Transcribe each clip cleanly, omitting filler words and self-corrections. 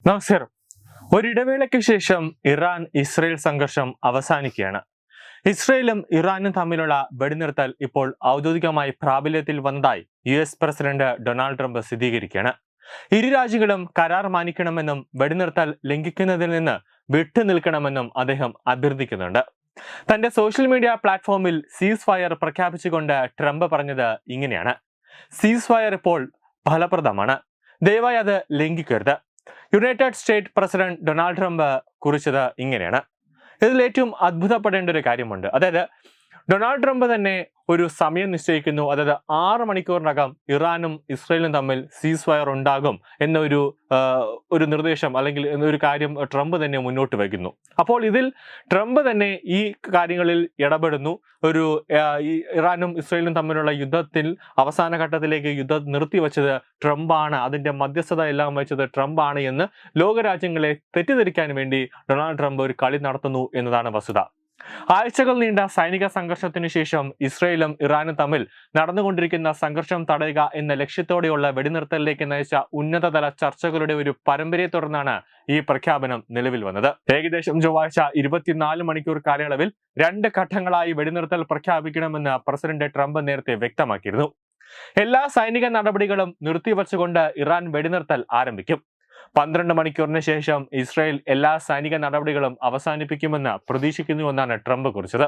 നമസ്കാരം. ഒരിടവേളയ്ക്ക് ശേഷം ഇറാൻ ഇസ്രയേൽ സംഘർഷം അവസാനിക്കുകയാണ്. ഇസ്രയേലും ഇറാനും തമ്മിലുള്ള വെടിനിർത്തൽ ഇപ്പോൾ ഔദ്യോഗികമായി പ്രാബല്യത്തിൽ വന്നതായി US പ്രസിഡന്റ് ഡൊണാൾഡ് ട്രംപ് സ്ഥിരീകരിക്കുകയാണ്. ഇരു രാജ്യങ്ങളും കരാർ മാനിക്കണമെന്നും വെടിനിർത്തൽ ലംഘിക്കുന്നതിൽ നിന്ന് വിട്ടുനിൽക്കണമെന്നും അദ്ദേഹം അഭ്യർത്ഥിക്കുന്നുണ്ട്. തന്റെ സോഷ്യൽ മീഡിയ പ്ലാറ്റ്ഫോമിൽ സീസ് ഫയർ പ്രഖ്യാപിച്ചുകൊണ്ട് ട്രംപ് പറഞ്ഞത് ഇങ്ങനെയാണ്: സീസ് ഫയർ ഇപ്പോൾ ഫലപ്രദമാണ്, ദയവായി അത് ലംഘിക്കരുത്. United State President Donald Trump കുറിച്ചത് ഇങ്ങനെയാണ്. ഇതിൽ ഏറ്റവും അത്ഭുതപ്പെടേണ്ട ഒരു കാര്യമുണ്ട്. അതായത് ഡൊണാൾഡ് ട്രംപ് തന്നെ ഒരു സമയം നിശ്ചയിക്കുന്നു. അതായത് 6 മണിക്കൂറിനകം ഇറാനും ഇസ്രയേലും തമ്മിൽ സീസ് ഫയർ ഉണ്ടാകും എന്നൊരു നിർദ്ദേശം അല്ലെങ്കിൽ എന്നൊരു കാര്യം ട്രംപ് തന്നെ മുന്നോട്ട് വയ്ക്കുന്നു. അപ്പോൾ ഇതിൽ ട്രംപ് തന്നെ ഈ കാര്യങ്ങളിൽ ഇടപെടുന്നു. ഈ ഇറാനും ഇസ്രയേലും തമ്മിലുള്ള യുദ്ധത്തിൽ അവസാന ഘട്ടത്തിലേക്ക് യുദ്ധം നിർത്തിവെച്ചത് ട്രംപാണ്, അതിന്റെ മധ്യസ്ഥത എല്ലാം വഹിച്ചത് ട്രംപാണ് എന്ന് ലോകരാജ്യങ്ങളെ തെറ്റിദ്ധരിക്കാൻ വേണ്ടി ഡൊണാൾഡ് ട്രംപ് ഒരു കളി നടത്തുന്നു എന്നതാണ് വസ്തുത. ആഴ്ചകൾ നീണ്ട സൈനിക സംഘർഷത്തിനു ശേഷം ഇസ്രയേലും ഇറാനും തമ്മിൽ നടന്നുകൊണ്ടിരിക്കുന്ന സംഘർഷം തടയുക എന്ന ലക്ഷ്യത്തോടെയുള്ള വെടിനിർത്തലിലേക്ക് നയിച്ച ഉന്നതതല ചർച്ചകളുടെ ഒരു പരമ്പരയെ തുടർന്നാണ് ഈ പ്രഖ്യാപനം നിലവിൽ വന്നത്. ഏകദേശം ചൊവ്വാഴ്ച 24 മണിക്കൂർ കാലയളവിൽ 2 ഘട്ടങ്ങളായി വെടിനിർത്തൽ പ്രഖ്യാപിക്കണമെന്ന് പ്രസിഡന്റ് ട്രംപ് നേരത്തെ വ്യക്തമാക്കിയിരുന്നു. എല്ലാ സൈനിക നടപടികളും നിർത്തിവച്ചുകൊണ്ട് ഇറാൻ വെടിനിർത്തൽ ആരംഭിക്കും. 12 മണിക്കൂറിന് ശേഷം ഇസ്രായേൽ എല്ലാ സൈനിക നടപടികളും അവസാനിപ്പിക്കുമെന്ന് പ്രതീക്ഷിക്കുന്നുവെന്നാണ് ട്രംപ് കുറിച്ചത്.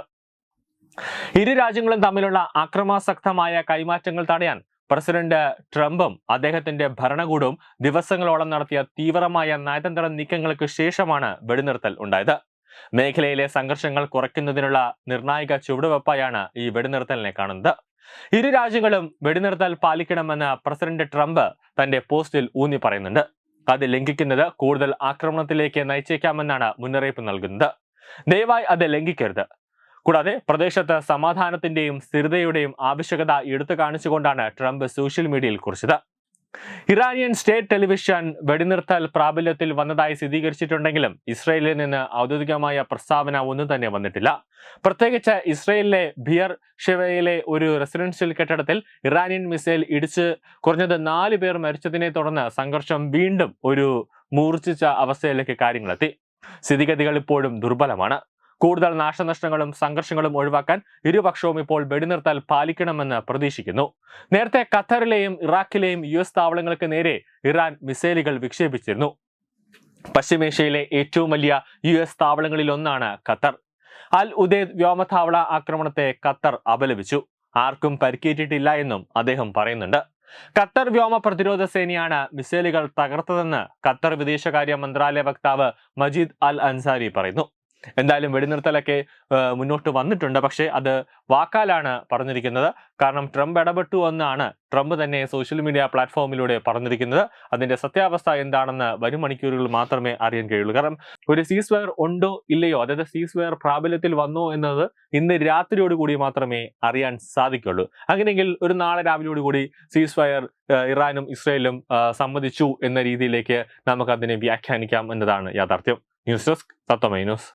ഇരു രാജ്യങ്ങളും തമ്മിലുള്ള അക്രമാസക്തമായ കൈമാറ്റങ്ങൾ തടയാൻ പ്രസിഡന്റ് ട്രംപും അദ്ദേഹത്തിന്റെ ഭരണകൂടവും ദിവസങ്ങളോളം നടത്തിയ തീവ്രമായ നയതന്ത്ര നീക്കങ്ങൾക്ക് ശേഷമാണ് വെടിനിർത്തൽ ഉണ്ടായത്. മേഖലയിലെ സംഘർഷങ്ങൾ കുറയ്ക്കുന്നതിനുള്ള നിർണായക ചുവടുവെപ്പായാണ് ഈ വെടിനിർത്തലിനെ കാണുന്നത്. ഇരു രാജ്യങ്ങളും വെടിനിർത്തൽ പാലിക്കണമെന്ന് പ്രസിഡന്റ് ട്രംപ് തന്റെ പോസ്റ്റിൽ ഊന്നി പറയുന്നുണ്ട്. അത് ലംഘിക്കുന്നത് കൂടുതൽ ആക്രമണത്തിലേക്ക് നയിച്ചേക്കാമെന്നാണ് മുന്നറിയിപ്പ് നൽകുന്നത്. ദയവായി അത് ലംഘിക്കരുത്. കൂടാതെ പ്രദേശത്ത് സമാധാനത്തിന്റെയും സ്ഥിരതയുടെയും ആവശ്യകത എടുത്തു കാണിച്ചുകൊണ്ടാണ് ട്രംപ് സോഷ്യൽ മീഡിയയിൽ കുറിച്ചത്. ഇറാനിയൻ സ്റ്റേറ്റ് ടെലിവിഷൻ വെടിനിർത്തൽ പ്രാബല്യത്തിൽ വന്നതായി സ്ഥിരീകരിച്ചിട്ടുണ്ടെങ്കിലും ഇസ്രയേലിൽ നിന്ന് ഔദ്യോഗികമായ പ്രസ്താവന ഒന്നും തന്നെ വന്നിട്ടില്ല. പ്രത്യേകിച്ച് ഇസ്രയേലിലെ ബിയർ ഷെവയിലെ ഒരു റെസിഡൻഷ്യൽ കെട്ടിടത്തിൽ ഇറാനിയൻ മിസൈൽ ഇടിച്ച് കുറഞ്ഞത് 4 പേർ മരിച്ചതിനെ തുടർന്ന് സംഘർഷം വീണ്ടും ഒരു മൂർച്ഛിച്ച അവസ്ഥയിലേക്ക് കാര്യങ്ങളെത്തി. സ്ഥിതിഗതികൾ ഇപ്പോഴും ദുർബലമാണ്. കൂടുതൽ നാശനഷ്ടങ്ങളും സംഘർഷങ്ങളും ഒഴിവാക്കാൻ ഇരുപക്ഷവും ഇപ്പോൾ വെടിനിർത്തൽ പാലിക്കണമെന്ന് പ്രതീക്ഷിക്കുന്നു. നേരത്തെ ഖത്തറിലെയും ഇറാഖിലെയും US താവളങ്ങൾക്ക് നേരെ ഇറാൻ മിസൈലുകൾ വിക്ഷേപിച്ചിരുന്നു. പശ്ചിമേഷ്യയിലെ ഏറ്റവും വലിയ US താവളങ്ങളിൽ ഒന്നാണ് ഖത്തർ. അൽ ഉദൈദ് വ്യോമതാവള ആക്രമണത്തെ ഖത്തർ അപലപിച്ചു. ആർക്കും പരിക്കേറ്റിട്ടില്ല എന്നും അദ്ദേഹം പറയുന്നുണ്ട്. ഖത്തർ വ്യോമ പ്രതിരോധ സേനയാണ് മിസൈലുകൾ തകർത്തതെന്ന് ഖത്തർ വിദേശകാര്യ മന്ത്രാലയ വക്താവ് മജീദ് അൽ അൻസാരി പറയുന്നു. എന്തായാലും വെടിനിർത്തലൊക്കെ മുന്നോട്ട് വന്നിട്ടുണ്ട്. പക്ഷേ അത് വാക്കാലാണ് പറഞ്ഞിരിക്കുന്നത്. കാരണം ട്രംപ് ഇടപെട്ടു എന്നാണ് ട്രംപ് തന്നെ സോഷ്യൽ മീഡിയ പ്ലാറ്റ്ഫോമിലൂടെ പറഞ്ഞിരിക്കുന്നത്. അതിന്റെ സത്യാവസ്ഥ എന്താണെന്ന് വരും മണിക്കൂറുകൾ മാത്രമേ അറിയാൻ കഴിയുള്ളൂ. കാരണം ഒരു സീസ് ഫയർ ഉണ്ടോ ഇല്ലയോ, അതായത് സീസ് ഫയർ പ്രാബല്യത്തിൽ വന്നോ എന്നത് ഇന്ന് രാത്രിയോടുകൂടി മാത്രമേ അറിയാൻ സാധിക്കുള്ളൂ. അങ്ങനെയെങ്കിൽ ഒരു നാളെ രാവിലെയോടുകൂടി സീസ് ഫയർ ഇറാനും ഇസ്രയേലും സമ്മതിച്ചു എന്ന രീതിയിലേക്ക് നമുക്കതിനെ വ്യാഖ്യാനിക്കാം എന്നതാണ് യാഥാർത്ഥ്യം. ന്യൂസ് ഡെസ്ക് തത്വമൈ ന്യൂസ്.